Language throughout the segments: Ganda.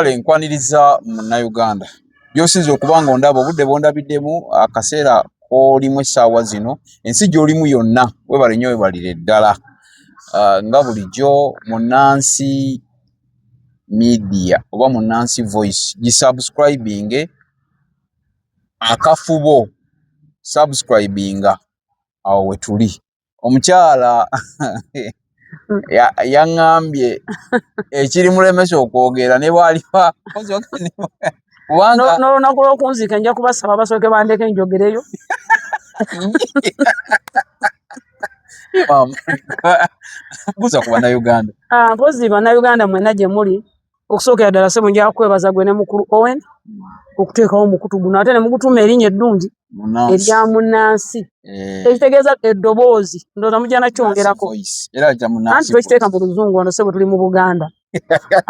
Enkwaniriza Munnayuganda gy'osinza okuba ng'ondaba obudde bw'ondabiddemu akaseera k'olimu essaawa zino ensi gy'olimu yonna weebale nnyo weebalire ddala nga bulijjo Munnansi Media oba Munnansi Voice gisubscribinge akafubo subscribinga awo we tuli omukyala yaŋŋambye ekiri mulemesa okwogera ne bw'alifa n'olunaku lw'okunziika nja kubasaba basooke bandeeke njogereyo buza ku Bannayuganda mpozi Bannayuganda mwenna gye muli okusookera ddala ssebo nja kwebaza gwe ne mukulu Owen okuteekawo omukutu guno ate ne mugutuma erinnya eddungi erya Munnansi ekitegeeza eddoboozi ndowooza mujja nakyongerako anti twekiteeka mu luzungu ono ssebo tuli mu Buganda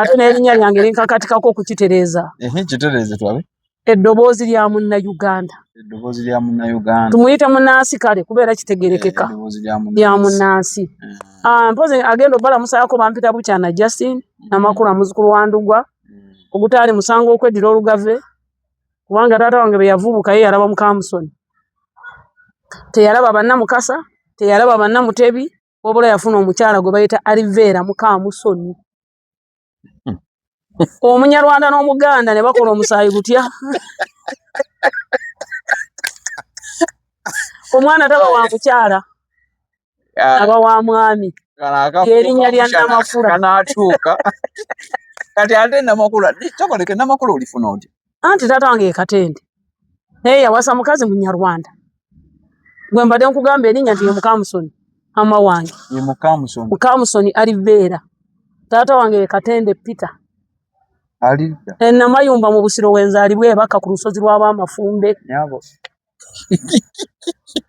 ate n'erinnya lyange linkakatikako okukitereeza kitereeze twabe eddoboozi lya Munnayuganda tumuyite Munnansi kale kubeera kitegerekeka lya Munnansi mpozi agenda obalamusayako bampita bukyana Justin Namakula muzukulu wa Ndugwa ogutaali musango okweddira olugave kubanga taata wange bwe yavubuka ye yalaba Mukamusoni teyalaba Bannamukasa teyalaba Bannamutebi wabula yafuna omukyala gwe bayita Alivera Mukamusoni Omunyarwanda n'Omuganda ne bakola omusaayi gutya omwana taba wa mukyala aba wa mwami erinnya lya Namakula kanaatuuka kati ate Namakula kyokoleke Namakula olifuna otya anti taata wange ye Katende naye yawasa mukazi Munyarwanda gwe mbadde nkugamba erinnya nti ye Mukamusoni mama wange ye Mukamusoni Alivera taata wange ye Katende Peter Alida Namayumba mu Busiro wenzaalibwa ebaka ku lusozi lw'Abamafumbe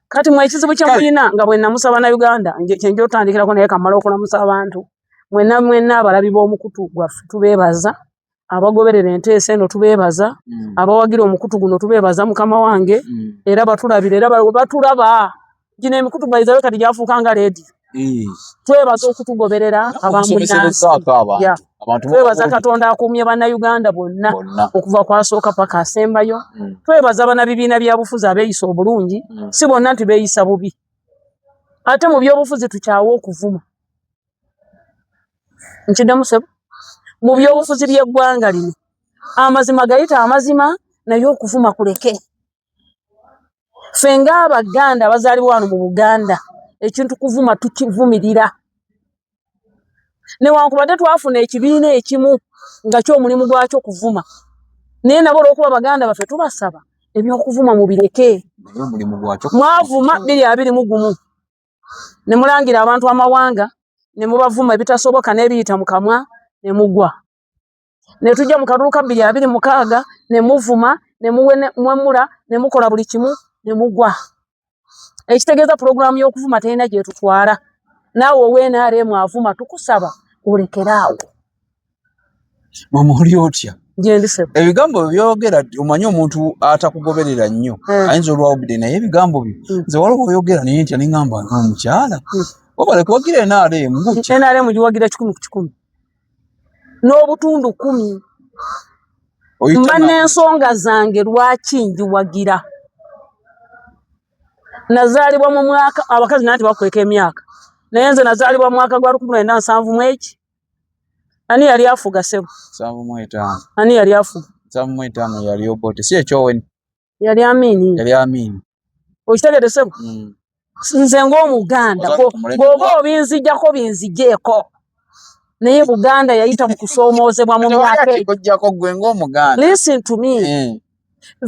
kati mwe ekizibu kye mulina nga bwe namusaba Uganda kyenjo otandikirako naye kamala okulamusa abantu mwenna abalabi b'omukutu gwaffe tubeebaza abagoberera enteesa eno tubeebaza abawagira omukutu guno tubeebaza mukama wange era batulabira era batulaba gino emikutu bayizayo kati gyafuuka nga leediyo twebaza okutugoberera abamunnansi twebaza Katonda akuumye Bannayuganda bonna okuva kwasooka paka asembayo twebaza bannabibiina byabufuzi abeeyisa obulungi si bonna nti beeyisa bubi ate mu byobufuzi tukyawa okuvuma nkiddemu ssebo mu byobufuzi by'eggwanga lino amazima gayita amazima naye okuvuma kuleke ffe ng'Abaganda abazaalibwa wano mu Buganda ekintu kuvuma tukivumirira newankubadde twafuna ekibiina ekimu nga ky'omulimu gwakyo kuvuma naye nabo olw'okuba Baganda baffe tubasaba ebyokuvuma mubireke mwavuma 2021 ne mulangira abantu amawanga ne mubavuma ebitasoboka n'ebiyita mu kamwa ne mugwa ne tujja mu kalulu ka 2026 ne muvuma ne mwemula ne mukola buli kimu ne mugwa ekitegeeza pulogulaamu y'okuvuma terina gye tutwala naawe ow'NRM avuma tukusaba olekeraawo mama oli otya gyendisebo ebigambo byogera omanyi omuntu atakugoberera nnyo ayinza olwawubidde naye ebigambo byo nze waliwo oyogera naye ntya neŋŋamba omukyala wabale kuwagira NRM NRM giwagira 100 ku 100 n'obutundu 10 mba n'ensonga zange lwaki ngiwagira nazaalibwa mu mwaka abakazi nanti bakweka emyaka naye nze nazaalibwa mu mwaka gwa 1970 ani yali afuga ssebo 75 ani yali afuga 75 yali Obote si ekyoweni yali Amini okitegedde ssebo nze ng'Omuganda bw'oba obinzijjako binzijeeko naye Buganda yayita mu kusoomoozebwa mu myaka ekojjako gwe ng'Omuganda listen to me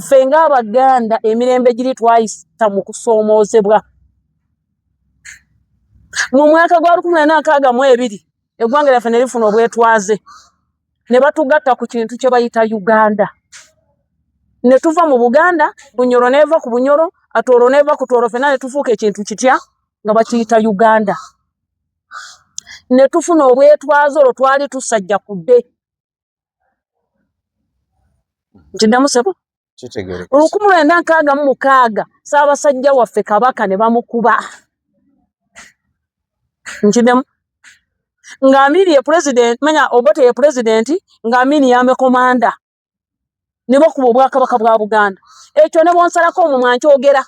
ffe ng'Abaganda emirembe giri twayita mu kusoomoozebwa mu mwaka gwa 1962 eggwanga lyaffe ne lifuna obwetwaze ne batugatta ku kintu kye bayita Uganda ne tuva mu Buganda Bunyoro neeva ku Bunyoro Atooro neeva ku Tooro ffenna ne tufuuka ekintu kitya nga bakiyita Uganda ne tufuna obwetwaze olwo twali tusajja ku dde nkiddemu ssebo 1966 Ssaabasajja waffe Kabaka ne bamukuba nkiddemu nga Amini ye president manya Obote ye president nga Amini yame komanda nibo kubo Obwakabaka bwa Buganda ekyo ne bonsalako omumwa nkyogera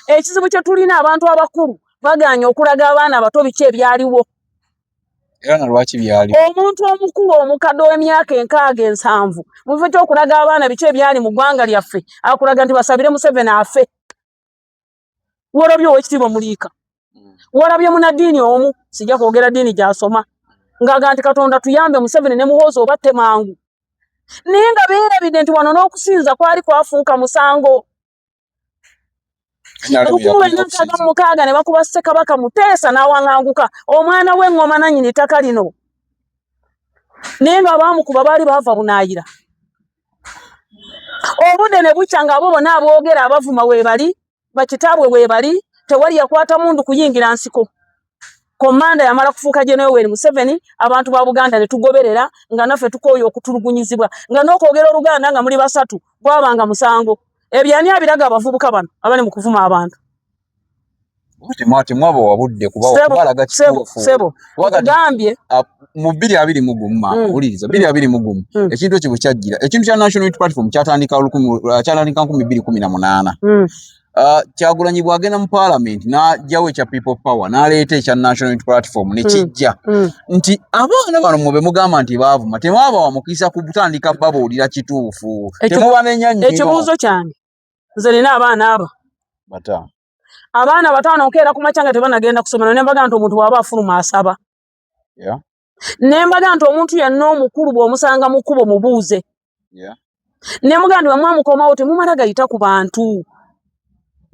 ekizibu kye tulina abantu abakulu baganya okulaga abaana abato biki ebyaliwo era na lwaki byali omuntu omukulu omukadde w'emyaka 67 mu kifo ky'okulaga abaana biki ebyali mu ggwanga lyaffe akulaga nti basabire Museveni afe wolabye ow'ekitiibwa Muliika wolabye munaddiini omu sijja kwogera ddiini gy'asoma ng'aga nti Katonda tuyambe Museveni ne Muhoozi obatte mangu naye nga beerabidde nti wano n'okusinza kwali kwafuuka musango mukaaga ne bakuba Ssekabaka Muteesa n'awaŋŋanguka omwana w'eŋŋoma nannyini ttaka lino naye nga abaamukuba baali baava bunaayira obudde ne bukya ng'abo bonna aboogera abavuma weebali bakitaabwe weebali tewali yakwata mundu kuyingira nsiko komanda yamala kufuuka General Yoweri Museveni abantu ba Buganda ne tugoberera nga naffe tukooye okutulugunyizibwa nga n'okwogera Oluganda nga muli basatu kwabanga musango ebyo ani abiraga abavubuka bano abali mu kuvuma abantu Mwati mwabo wabudde kubalaga kituufu sebo wagambye mu 2021 uliriza 2021 ekintu ekyo kyajjira ekintu kya National Unity Platform kyatandika 2018 Kyagulanyi bwagenda mu parliament n'ajjawo ekya People Power n'aleeta ekya National Unity Platform ne kijja nti abaana bano mube mugamba nti baavuma temwaba mukisa kutandika babuulira kituufu temubanenya nnyo ekibuuzo kyange nze nina abaana abo bata abaana bataano nkeera ku makya nga tebanagenda kusomera ne mbaga nti omuntu bw'aba afuluma asaba ne mbaga nti omuntu yenna omukulu bw'omusanga mu kkubo mubuuze ne muga nti bamwamukomawo temumala gayita ku bantu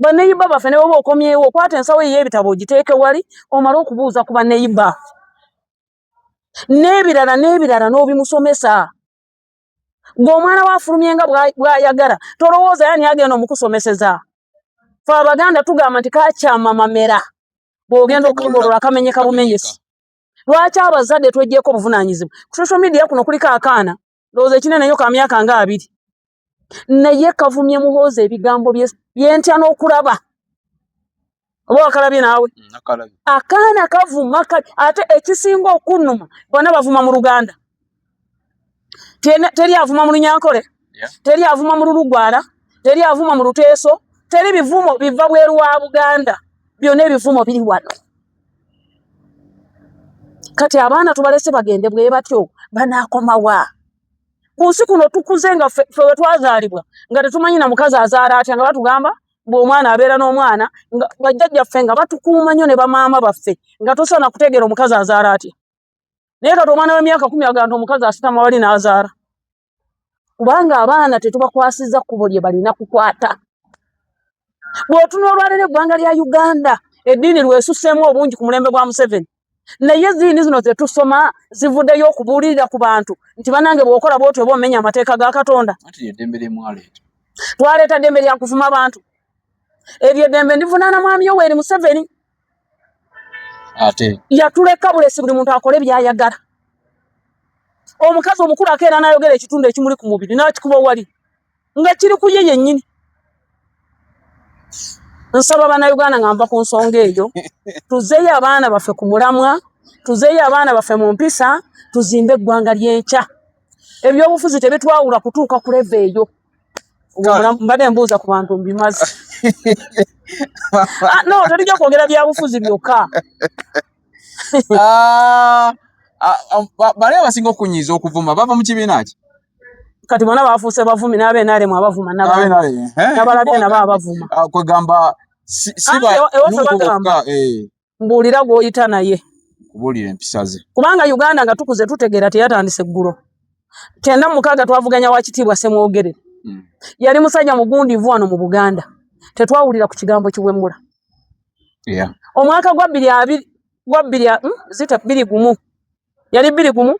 banneyiba baffe ne bwoba okomyewo okwata ensawo ey'ebitabo ogiteeke wali omale okubuuza ku banneyiba n'ebirala n'obimusomesa ng'omwana waafulumye nga bw'ayagala tolowooza yani agenda omukusomeseza fe Abaganda tugamba nti kakyama mamera bw'ogenda okugolola akamenyeka bumenyesi lwaki abazadde tweggyeko obuvunaanyizibwa ku social media kuno kuliko akaana ndowooza ekinene nnyo ka myaka nga 2 naye kavumye Muhoozi ebigambo byentya n'okulaba oba wakalabye naawe akaana kavuma ate ekisinga okunnuma bonna bavuma mu Luganda teri avuma mu Lunyankole teri avuma mu Lulugwala teri avuma mu Luteeso teri bivumo biva bweru wa Buganda byonna ebivumo biri wano kati abaana tubalese bagende bwe batyo banaakomawa ku nsi kuno tukuze nga ffe we twazaalibwa nga tetumanyi na mukazi azaala atya nga batugamba bw'omwana abeera n'omwana nga bajjajjaffe nga batukuuma nnyo ne bamaama baffe nga tosaana kutegeera omukazi azaala atya naye kati omwana w'emyaka 10 agamba nti omukazi asitama wali n'azaala kubanga abaana tetubakwasizza kkubo lye balina kukwata bw'otunula olwaleero eggwanga lya Uganda eddiini lwesusseemu obungi ku mulembe gwa Museveni naye ziini zino zetusoma zivuddeyo okubuulirira ku bantu nti banange bw'okola bw'otyo oba omenya amateeka ga Katonda twaleeta ddembe lya kuvuma abantu eryo eddembe ndivunaana mwami Yoweri Museveni ate yatuleka bulesi buli muntu akole byayagala omukazi omukulu akeera n'ayogera ekitundu ekimuli ku mubiri n'akikuba wali nga kiri ku ye yennyini nsaba bannayuganda nga nva ku nsonga eyo tuzeeyo abaana baffe ku mulamwa tuzeeyo abaana baffe mu mpisa tuzimbe eggwanga ly'enkya ebyobufuzi tebitwawula kutuuka ku leva eyo mbadde mbuuza ku bantu mbimazi no tetujja kwogera byabufuzi byokka bali abasinga okunyiiza okuvuma bava mu kibiina ki kati bona bafuuse bavumi n'abeenaalemu abavuma nabalabye nabo abavuma kwegamba mbuulira gw'oyita naye kubuulira empisa ze kubanga Uganda nga tukuze tutegeera teyatandise eggulo 96 twavuganya wa kitiibwa Ssemwogerere yali musajja mugundivu wano mu Buganda tetwawulira ku kigambo kiwemula omwaka gwa 2021 yali 21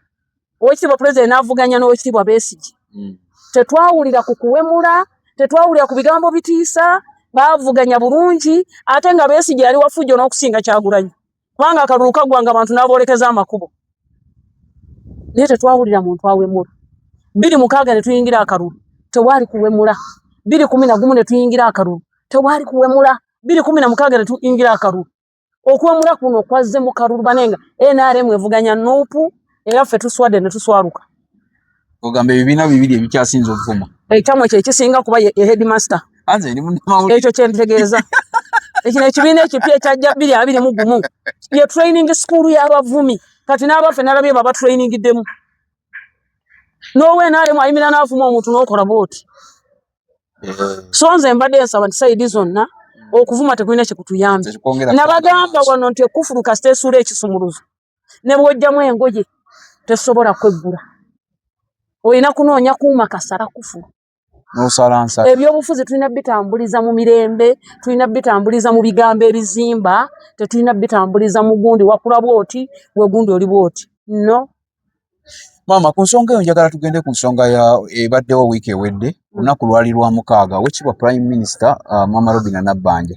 owekitiibwa pulezidenti n'avuganya n'owekitiibwa Besigye tetwawulira ku kuwemula tetwawulira ku bigambo bitiisa baavuganya bulungi ate nga Besigye yali wafujjo n'okusinga Kyagulanyi kubanga akalulu kaggwanga abantu n'aboolekeza amakubo naye tetwawulira muntu awemula 2006 ne tuyingira akalulu tewali kuwemula 2011 ne tuyingira akalulu tewali kuwemula 2016 ne tuyingira akalulu okwemula kuno kwazze mu kalulu banenga NRM evuganya nupu era ffe tuswadde ne tuswaluka ogamba ebibiina bibiri ebikyasinza okuvuma ekyamwe kye kisinga kuba ye headmaster anze ndi munnamawulire ekyo kyentegeeza ekino ekibiina ekipya ekyajja 2021 ye training school y'abavumi kati n'abaffe nalabye baba trainingiddemu nowe NRM ayimira n'avuma omuntu n'okola booti so nze mbadde nsaba nti saidi zonna okuvuma tekulina kyekutuyambye nabagamba wano nti ekufulu kasita esuula ekisumuluzo ne bw'ojjamu engoye tesobola kweggula olina kunoonya kuuma kasala kufulu nosalansa ebyobufuzi tulina bitambuliza mu mirembe tulina bitambuliza mu bigambo ebizimba tetulina bitambuliza mu gundi wakula bwoti we gundi oli bwoti no mama ku nsonga eyo njagala tugende ku nsonga ya ebaddewo wiiki ewedde olunaku lwali lwa mukaaga wekibwa prime minister mama Robinah Nabbanja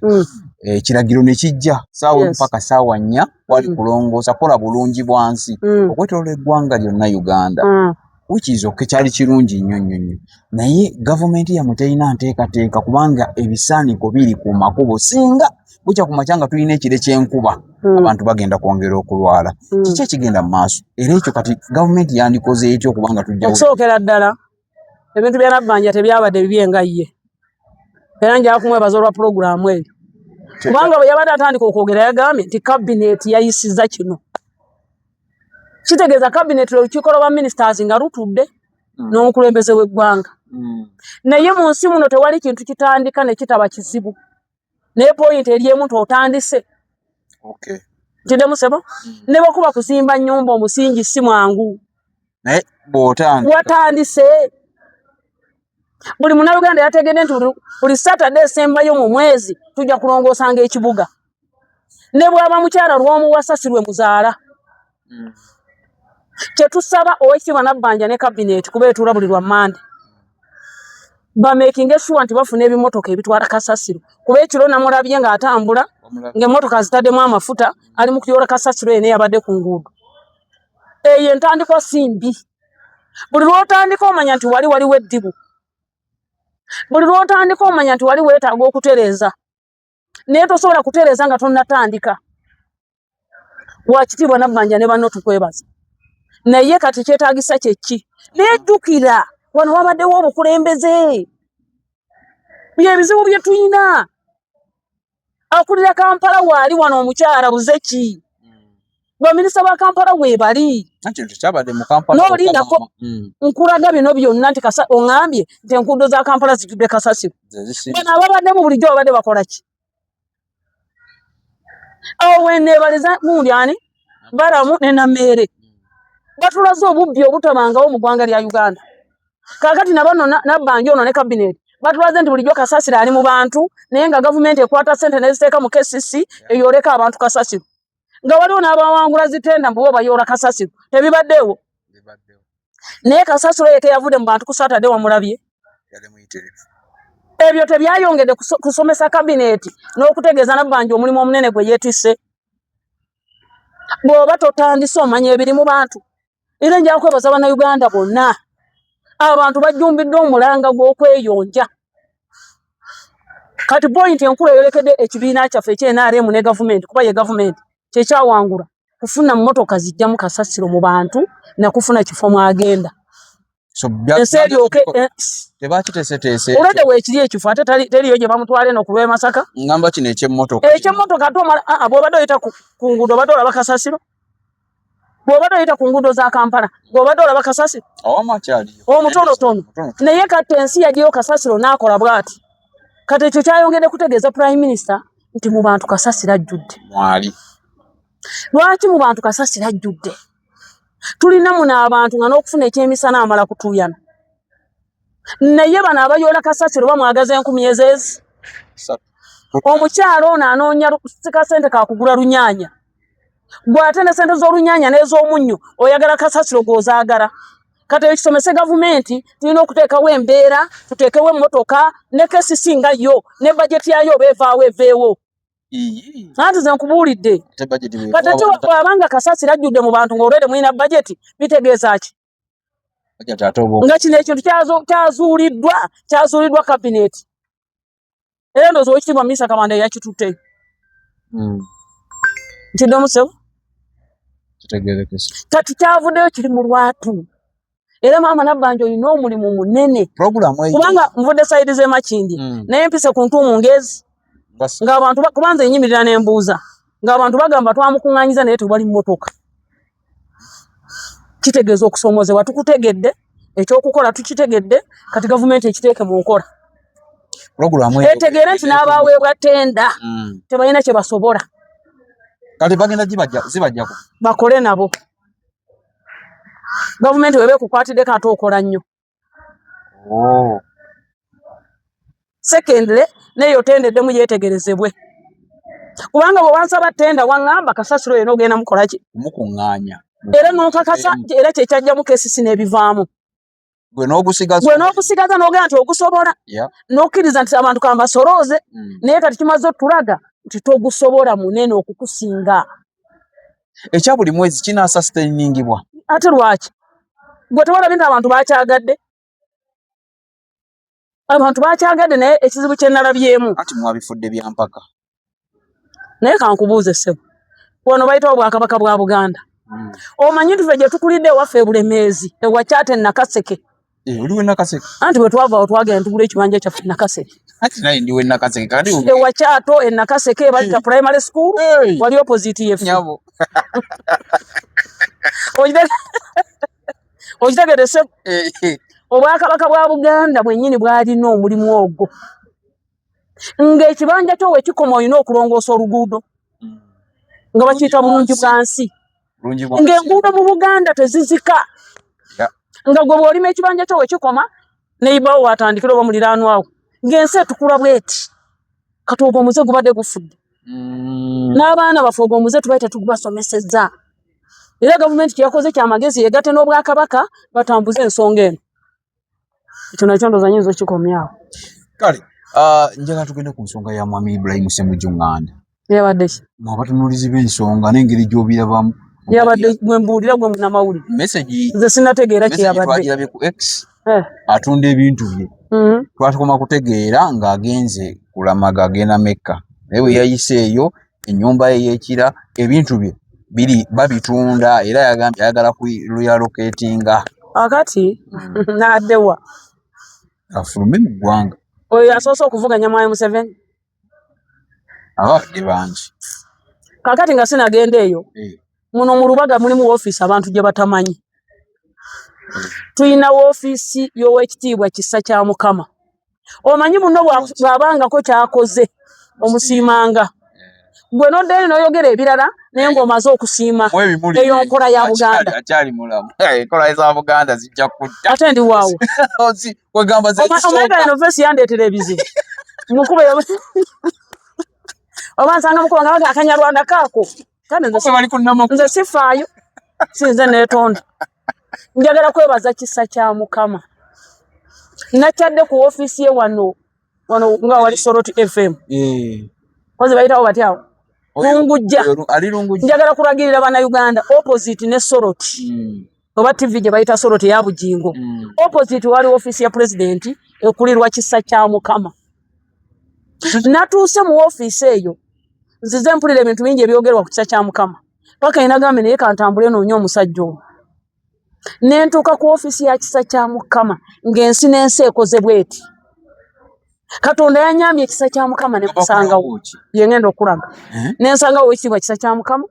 ekiragiro ne kijja saawa mpaka saawa 4 wali kulongoosa kola bulungi bwansi okwetoloola eggwanga lyonna Uganda which is okay kyali kirungi nnyo naye gavumenti yamwe terina nteekateeka kubanga ebisaaniko biri ku makubo singa bukya ku makyanga tulina ekire ky'enkuba abantu bagenda kwongera okulwala kiki ekigenda mu maaso era ekyo kati gavumenti yandikoze ekyo kubanga tujja okusookera ddala ebintu bya Nabbanja tebyabadde bibi nga ye era njala kumwebaza olwa pulogulaamu eyo kubanga bwe yabadde atandika okwogera yagambye nti kabineeti yayisizza kino kitegeeza kabineeti olukiiko lwa ministers nga lutudde n'omukulembeze w'eggwanga naye mu nsi muno tewali kintu kitandika ne kitaba kizibu naye point eri emu otandise kidemu sebo ne bwekuba kuzimba nnyumba omusingi si mwangu naye bw'otandise buli munnayuganda yategedde nti buli Saturday esembayo mu mwezi tujja kulongoosanga ekibuga ne bw'aba mukyala lw'omuwasa si lwe muzaala kyetusaba Oweekitiibwa Nabbanja ne kabineeti kuba etuula buli lwa Mande bamakinge sure nti bafuna ebimotoka ebitwala kasasiro kuba ekiro namulabye ng'atambula ng'emmotoka zitaddemu amafuta ali mu kuyoola kasasiro eno eyabadde ku nguudo eyo entandikwa si mbi buli lw'otandika omanya nti waliwo eddibu buli lw'otandika omanya nti wali weetaaga okutereeza naye tosobola kutereeza nga tonnatandika Waakitiibwa Nabbanja ne banno tukwebaza naye kati kyetaagisa kyeki nejjukira wano wabaddewo obukulembeze byebizibu bye tuyina akulira Kampala waali wano omukyala Buzeki baminisita ba Kampala weebali n'olindako nkulaga bino byonna nti oŋŋambye nti enkuudo za Kampala zijjudde kasasiro bano ababaddemu bulijjo babadde bakola ki awo wenneebaliza gundi ani Balamu ne Nammeere batulaze obubbi obutabangawo mu ggwanga lya Uganda kaakati nabano Nabbanja ono ne kabineeti batulaze nti bulijjo kasasiro ali mu bantu naye nga gavumenti ekwata ssente neziteeka mu KCC eyooleka abantu kasasiro nga waliwo n'abawangula zitenda mbu bo bayoola kasasiro tebibaddewo naye kasasiro yeke yavudde mu bantu ku Saturday wamulabye ebyo tebyayongedde kusomesa kabineeti n'okutegeeza Nabbanja omulimu omunene gwe yeetisse bw'oba totandise omanya ebiri mu bantu era njala kwebaza bannayuganda bonna abantu bajjumbiddwe omulanga gw'okweyonja kati point enkulu eyolekedde ekibiina kyaffe ekye-NRM ne gavumenti kuba ye gavumenti kyekyawangula kufuna mmotoka zijja mu kasasiro mu bantu nakufuna kifo mwagenda ensi eryoke olwadde weekiri ekifo ate teriyo gye bamutwala eno ku lw'e Masaka ngamba kino ekyemmotoka ate bw'obadde oyita ku nguudo obadde olaba kasasiro bw'obadde oyita ku nguudo za Kampala bw'obadde olaba kasasiro omutonotono naye kati ensi yagiyo kasasiro n'akola bw'ati kati ekyo kyayongedde kutegeeza prime minister nti mu bantu kasasiro ajjudde lwaki mu bantu kasasiro ajjudde tulina muno abantu nga n'okufuna ekyemisana amala kutuuyana naye bano abayoola kasasiro bamwagaza 10,000 ezeezi omukyalo ono anoonya sikasente kakugula lunyaanya gw'ate ne sente z'olunyaanya n'ez'omunnyo oyagala kasasiro g'ozaagala kati ekisomese gavumenti tulina okuteekawo embeera tuteekewo emmotoka ne KCC nga yo ne bajeti yayo oba evaawo eveewo anti ze nkubuulidde kati ate bw'abanga kasasiro ajjudde mu bantu ng'olwedde mulina bajeti bitegeeza ki nga kino ekintu kyazuuliddwa kabineeti era ndowooza Oweekitiibwa Minisita Kabanda yakitutte Ntidomu sebo kitegerekese kati kyavuddeyo kiri mu lwatu era maama Nabbanja olina omulimu munene programu eyo kubanga nvudde sayidi z'e Makindye naye mpise ku Ntuumu Ngezi ng'abantu kubanza enyimirira n'embuuza ng'abantu bagamba twamukuŋŋaanyiza naye tewali mmotoka kitegeeza okusoomozebwa tukutegedde ekyokukola tukitegedde kati gavumenti ekiteeke mu nkola programu etegeere nti n'abaweebwa ttenda tebalina kye basobola kati bagenda zibajjako bakole nabo gavumenti weba ekukwatiddeko ate okola nnyo secondly neyo tendeddemu yeetegerezebwe kubanga bwe wansaba ttenda waŋŋamba kasasiro yena ogenda mukola ki mukuŋŋaanya era n'okakasa era kyekyajjamu kesisi n'ebivaamu gwe n'ogusigaza n'ogenda nti ogusobola n'okkiriza nti abantu kambasolooze naye kati kimaze otulaga nti togusobola munene okukusinga ekya buli mwezi kinaasusitainingibwa ate lwaki gwe tewalabye nti abantu bakyagadde naye ekizibu kye nalabyemu ati mwabifudde byampaka naye kankubuuze ssebo wano bayitawo Bwakabaka bwa Buganda omanyi tufe gye tukulidde ewaffe Bulemeezi ewakyate Nakaseke oliwe Nakaseke anti bwe twavaawo twagenda tugula ekibanja kyaffe Nakaseke ati naye ndiwe Nakaseke kati ewakyato Nakaseke bayita primary school wali opposite yefu nyabo okitegedde ssebo Obwakabaka bwa Buganda bwennyini bwalina omulimu ogwo ng'ekibanja kyo we kikoma olina okulongoosa oluguudo nga bakiyita bulungi bwa nsi ng'enguudo mu Buganda tezizika nga gwe bw'olima ekibanja kyo we kikoma neibawo watandikira oba muliraanwawo ng'ensi etukula bweti kati ogwo omuze gubadde gufudde n'abaana baffe ogwo omuze tubaye tetugubasomesezza era gavumenti kyeyakoze kyamagezi yegatte n'Obwakabaka batambuze ensonga eno ekyo nakyo ndooza nyinza okikomyawo kale njagala tugende ku nsonga ya Mwami Ibrahim Ssemujju Nganda yabadde ki mwabatunuulizi b'ensonga n'engeri gy'obirabamu yabadde gwe mbuulira gwe munnamawulire message nze sinnategeera kyeyabadde twagirabye ku X atunda ebintu bye twakoma kutegeera ng'agenze kulamaga agenda Mecca naye bwe yayise eyo ennyumba ye y'ekira ebintu bye biri babitunda era yagambye ayagala kuyaloketinga akati n'addewa afulume mu ggwanga oyo asoose okuvuganya Mwami Museveni abafudde bangi kakati nga sinagenda eyo muno mu Lubaga mulimu woofiisi abantu gye batamanyi tuyina woofiisi y'Oweekitiibwa Kisa kya Mukama omanyi muno bw'abangako kyakoze omusiimanga gwe n'oddeyo n'oyogera ebirala naye ng'omaze okusiima eyo nkola ya Buganda akyali mulamu enkola za Buganda zijja kutta ate ndi waawo kwegamba omanyika eno vesi yandeetera ebizibu mukube oba nsanga mukuba nga baga akanyarwanda kaako kandi nze sifaayo sinze neetonda njagala kwebaza Kisa kya Mukama nakyadde ku woofiisi ye wano nga wali Soroti FM kozi bayitawo batyawo Lungujja njagala kulagirira bannayuganda opposite ne Soroti oba TV gye bayita Soroti ya Bujingo opposite wali woofiisi ya President ekulirwa Kisa kya Mukama natuuse mu woofiisi eyo nzize mpulira ebintu bingi ebyogerwa ku Kisa kya Mukama paka inagambe naye kantambule noonye omusajja oyo nentuuka ku woofiisi ya Kisa kya Mukama ng'ensi n'ensi ekoze bweti Katonda yanyamye Kisa kya Mukama ne musangawo yengenda okulaga nensangawo Oweekitiibwa Kisa kya Mukama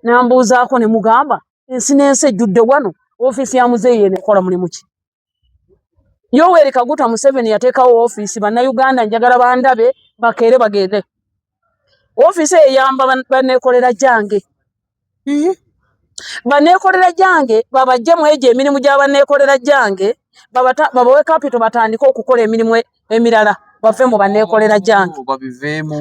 nambuuzaako ne mugamba ensi n'ensi ejjudde wano woofiisi ya muzeeyi enekola mulimu ki Yoweri Kaguta Museveni yateekawo woofiisi bannayuganda njagala bandabe bakeere bagende woofiisi eyamba banneekolera gyange banneekolera gyange babajjemu egyo emirimu gy'abanneekolera gyange babawe kapito batandike okukola emirimu emirala bave mu banneekolera gyange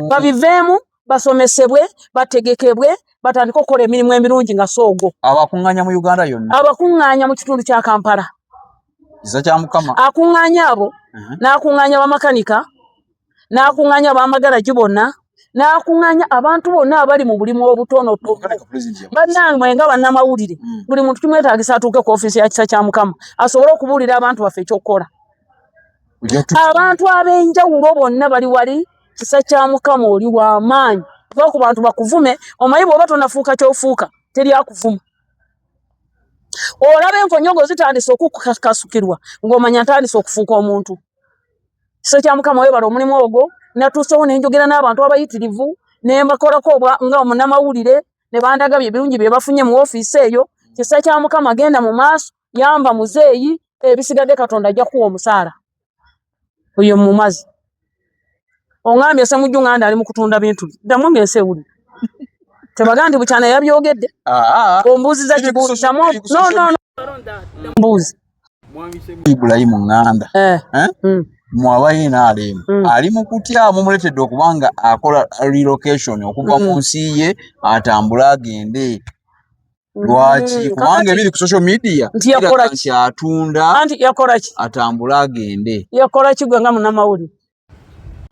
babiveemu basomesebwe bategekebwe batandike okukola emirimu emirungi nga soogo abakuŋŋaanya mu Uganda yonna abakuŋŋaanya mu kitundu kya Kampala Kisa kya Mukama akuŋŋaanya abo n'akuŋŋaanya bamakanika n'akuŋŋaanya abamagalaji bonna n'akuŋŋaanya abantu bonna abali mu bulimu obutono bannange nga bannamawulire buli muntu kimwetaagisa atuuke ku woofiisi ya Kisa kya Mukama asobole okubuulira abantu baffe ekyokukola abantu ab'enjawulo bonna bali wali Kisa kya Mukama oli w'amaanyi ku bantu bakuvume omanyi bw'oba tonafuuka ky'ofuuka teri akuvuma. Olaba enkonyongo zitandise okukasukirwa ng'omanya ntandise okufuuka omuntu. Kiso kya Mukama weebala omulimu ogwo natuusewo ne njogera n'abantu abayitirivu ne mbakolako nga omunnamawulire ne bandaga ebirungi bye bafunye mu ofiisi eyo. Kiso kya Mukama genda mu maaso yamba muzeeyi ebisigadde Katonda ajja kuwa omusaala. Oyo mumazi. Ongambye Ssemujju Nganda ali mu kutunda bintu. Ddamu ng'ensi ewulira. Tebaga nti bukyana yabyogedde. Ombuuziza kibuuza. No. Mbuuzi. Ibrahim Nganda. Mwabaye n'alemu. Ali mu kutya mumuletedde okubanga akola relocation okuva mu nsi ye atambula agende. Lwaki? Kubanga ebiri ku social media nti yakola ki atunda anti yakola ki atambula agende. Yakola ki gwe nga munnamawulire?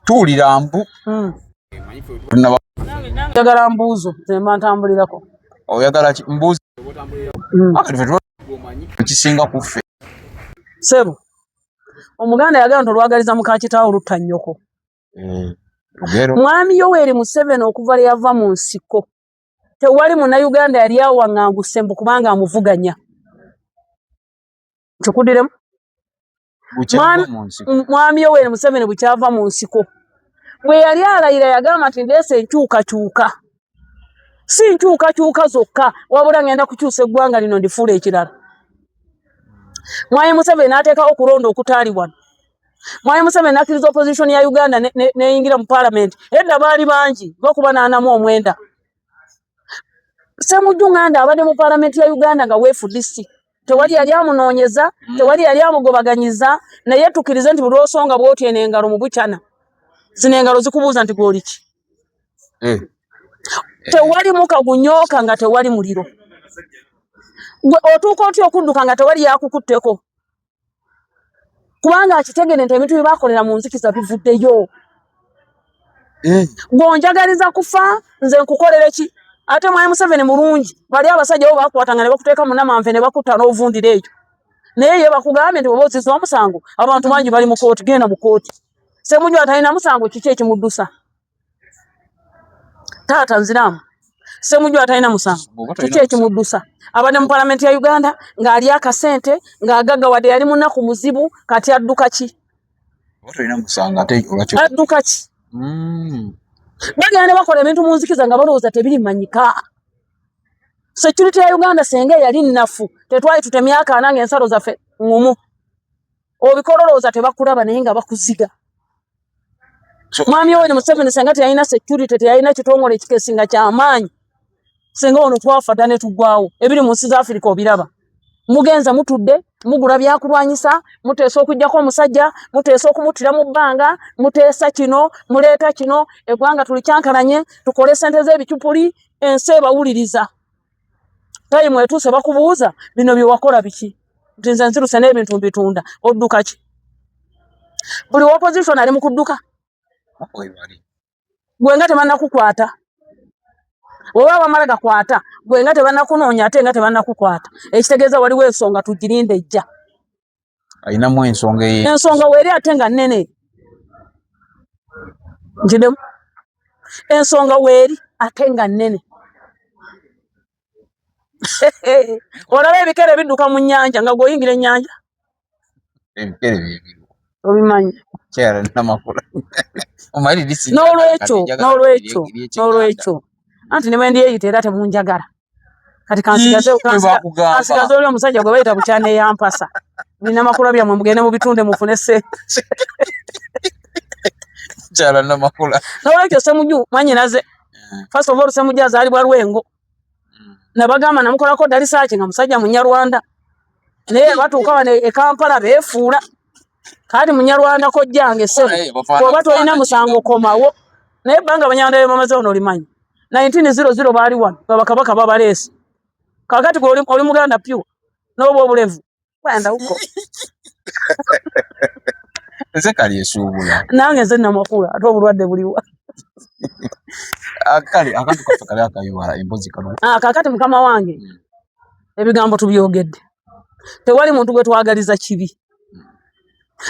Tuwulira mbu njagala mbuuzo zemba ntambulirako. Oyagala ki mbuuzi? Kisinga kuffe. Sebo Omuganda yagala nti olwagaliza muka kitaawo olutta nnyoko. Mwami Yoweri Museveni okuva lye yava mu nsiko tewali Munnayuganda yali awaŋŋanguse mbu kubanga amuvuganya. Nkikudiremu? Mwami Yoweri Museveni bukyava mu nsiko bwe yali alayira yagamba nti ndeese enkyukakyuka. Si nkyukakyuka zokka wabula ngenda kukyusa eggwanga lino ndifuula ekirala. Mwami Museveni n'ateekawo okulonda okutaali wano. Mwami Museveni n'akkiriza opposition ya Uganda n'eyingira mu parliament. Edda baali bangi lw'okuba n'anamu 9. Ssemujju Nganda abadde mu parliament ya Uganda nga weefudisi. Tewali yali amunoonyeza, tewali yali amugobaganyiza, naye tukkirize nti buli osonga bw'otyo eno engalo mu bukyana. Zino engalo zikubuuza nti gw'oli ki? Tewali muka gunyooka nga tewali muliro. Otuuka otya okudduka nga tewali yakukutteko? Kubanga akitegere nti ebintu bye baakolera mu nzikiza bivuddeyo. Gonjagaliza kufa nze nkukolere ki? Ate Mwami Museveni mulungi. Bali abasajja bo bakwatanga ne bakuteeka mu namanve ne bakutta n'ovundira ekyo. Naye ye bakugambye nti bw'oba ozizza omusango abantu bangi bali mu kooti, genda mu kooti. Ssemujju atalina musango kiki ekimuddusa? Taata nziramu. Ssemujju atalina musango kiki ekimuddusa? Abadde mu parliament ya Uganda ng'ali akasente ng'agaggawadde yali munaku muzibu kati adduka ki? Atalina musango ate olwaki? Adduka ki? Bagenda bakola ebintu mu nzikiza nga balowooza tebirimanyika. Security ya Uganda senga yali nnafu tetwali tutemya akaana ng'ensalo zaffe ngumu. Obikololooza tebakulaba naye nga bakuziga. Mwami Yoweri Museveni senga teyalina security teyalina kitongole ekikeesinga ky'amaanyi. Senga ono twafa dda ne tuggwawo. Ebiri mu nsi za Africa obiraba. Mugenza mutudde mugula byakulwanyisa muteesa okuggyako omusajja muteesa okumuttira mu bbanga muteesa kino muleeta kino eggwanga tulikyankalanye tukole sente z'ebicupuli ensi ebawuliriza. Tayimu etuuse bakubuuza bino bye wakola biki? Nti nze nziruse n'ebintu mbitunda odduka ki? Buli opposition ali mu kudduka. Gwe nga tebannakukwata. Oba bamala gakwata gwe nga tebannakunoonya ate nga tebannakukwata. Ekitegeeza waliwo ensonga tugirinde ejja. Ayinamu ensonga ye. Ensonga weeri ate nga nnene. Nkidemu. Ensonga weeri ate nga nnene. Olaba ebikere bidduka mu nnyanja nga gw'oyingira ennyanja. Ebikere byebiru. Obimanyi. Kyera namakula. Omayiri disi. N'olwekyo. Anti ne bwendi yeeyita era temunjagala. Kati kansigaze oli omusajja gwe bayita bukyana eyampasa. Nina makula byammwe mugende mu bitunde mufune ssente. Kyala namakula. N'olwekyo Ssemujju mwanyinaze. First of all Ssemujju azaalibwa Lwengo. Nabagamba namukolako dali saaki nga musajja Munyarwanda. Naye batuuka wano e Kampala beefuula. Kati Munyarwanda kojjange Ssebo. Bw'oba tolina musango komawo. Naye ebbanga Abanyarwanda bye bamaze wano olimanyi. 1900 baali wano nga bakabaka babaleese. Kakati gwe oli Muganda pure n'oba obulevu. Kwenda huko. Nze kali esuubula. Nange nze namakula ate obulwadde buliwa. Kale akantu kaffe kali akayiwala empozi kano. Kakati mukama wange ebigambo tubyogedde. Tewali muntu gwe twagaliza kibi.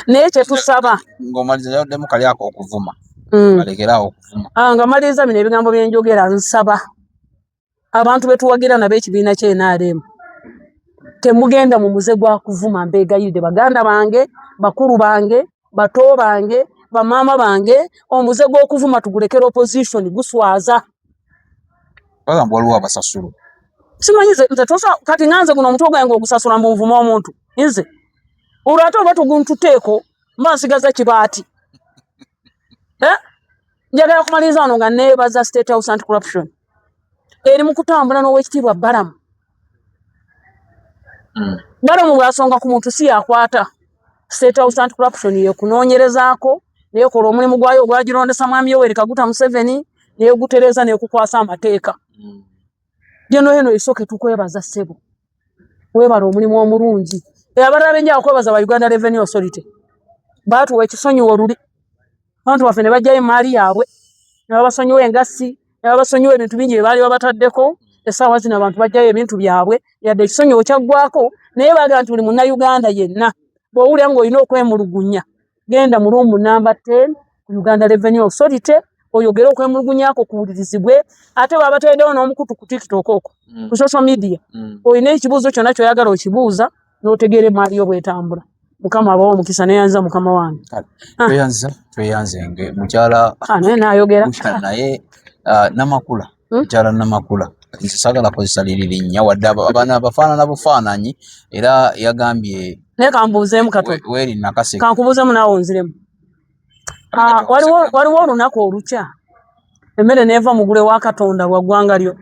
Naye kye tusaba. Ng'omaliza yaddemu kali ako okuvuma. balekerawo okuvuma. Nga maliriza bino ebigambo bye njogera, nsaba abantu betuwagira nabo ekibiina kye NRM temugenda mu muze gwa kuvuma. Mbegayiride baganda bange, bakulu bange, bato bange, bamaama bange, omuze gw'okuvuma tugulekera opposition guswaza. Bagamba waliwo abasasulu. Simanyi nze tosa kati nganze guno omutwe gwange ogusasula mu nvuma omuntu nze olwate oba tuguntuteeko mba nsigaza kibaati. Njagala kumaliriza wano nga neebaza State House Anti-Corruption eri mu kutambula n'Oweekitiibwa Balamu. Balamu bw'asonga ku muntu si yakwata. State House Anti-Corruption yekunoonyerezaako neekola omulimu gwayo ogwagirondesa Mwami Yoweri Kaguta Museveni neegutereza neekukwasa amateeka. Eno isooke tukwebaza ssebo. Weebala omulimu omulungi. Abalala benjala kwebaza ba Uganda Revenue Authority. Baatuwa ekisonyiwo oluli. Abantu baffe ne bajjayo emaali yaabwe. Ne babasonyiwa engassi, ne babasonyiwa ebintu bingi bye baali babataddeko. Essaawa zino abantu bajjayo ebintu byabwe. Yadde ekisonyiwo kyaggwako naye baagamba nti buli munnayuganda yenna bw'owulira ng'olina okwemulugunya genda mu room number 10 ku Uganda Revenue Authority oyogere okwemulugunyako kuwulirizibwe. Ate baba bateedewo n'omukutu ku TikTok okwo ku social media olina ekibuuzo kyonna ky'oyagala okibuuza n'otegeera emaali yo bw'etambula. Mukama abawo omukisa neyanza mukama wange. Tweyanzenge mukyala naye naayogera naye Namakula mukyala Namakula nze saagala kozesa liri linnya wadde abaana bafaanana bufaananyi era yagambye naye kambuuzeemu katono weeri nakase kankubuuzemu naawe onziremu. Waliwo olunaku olukya emmere neeva mugule wa Katonda lwa ggwanga lyo.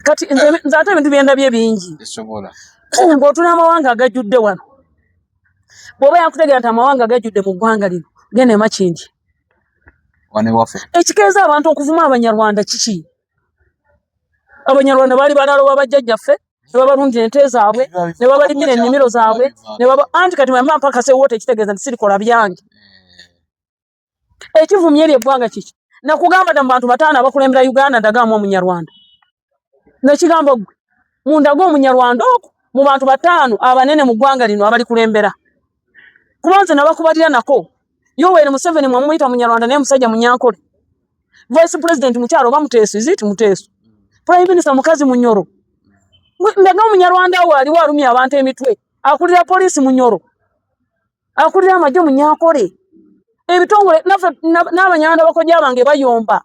Kati nze ate ebintu byendabye bingi ng'otuna amawanga agajjudde wano. Bw'oba yakutegeera nti amawanga agajjudde mu ggwanga lino genda Makindi. Ekikeeza abantu okuvuma Abanyarwanda kiki? Abanyarwanda baali balaloba bajjajjaffe ne babalundira ente zaabwe ne babalimira ennimiro zaabwe anti kati mwemba mpaka seewoota ekitegeeza nti sirikola byange. Ekivumye eri eggwanga kiki? Nakugamba dda mu bantu bataano abakulembera Uganda ndagaamu Omunyarwanda. Nakigamba gwe mundaga Omunyarwanda okwo mu bantu bataano abanene mu ggwanga lino abali kulembera. Kuba nze nabakubalira nako Yoweri Museveni mwamuyita Munyarwanda naye musajja Munyankole. Vice President mukyalo oba Muteeso iziti Muteeso. Prime Minister mukazi Munyoro. Ndaga Omunyarwanda waliwo alumya abantu emitwe. Akulira poliisi Munyoro. Akulira amagye Munyankole. Ebitongole n'Abanyarwanda bakojja bange bayomba.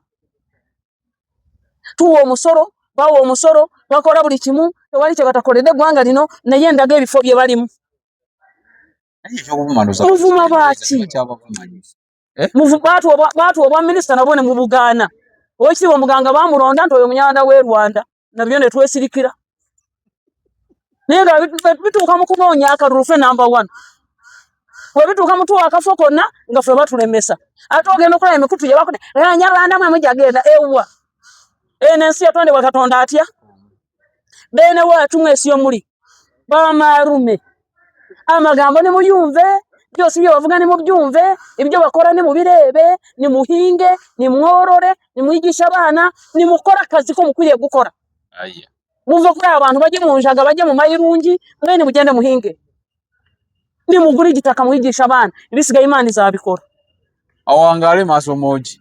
Tuwa omusoro, bawa omusoro, bakola buli kimu, tewali kye batakoledde eggwanga lino naye ndaga ebifo bye balimu. Muvuma baki? Baatu obwa minisita nabwo ne mu Bugaana. Oweekitiibwa Muganga baamulonda nti oyo Munyarwanda w'e Rwanda nabyo ne twesirikira. Naye nga bituuka mu kunoonya akalulu ffe number 1. Bwe bituuka mu tuwa akafo konna nga ffe batulemesa. Ate ogenda okulaba emikutu gye bakola Abanyarwanda mwe mujja genda ewwa. N'ensi yatondebwa Katonda atya? Beene waatu mwesi omuli bamaarume. Amagambo ne muyumve, byose bye bavuga ne mubyumve, ebyo bakola ne mubireebe, ne muhinge, ne mworore, ne mwigisha abaana, ne mukola akazi ko mukwiriye gukora. Muve kuri abantu bajye mu njaga bajye mu mayirungi, mwene mugende muhinge. Ne mugura igitaka mwigisha abaana, ibisigaye Imana izabikora. Awangaale maaso moji.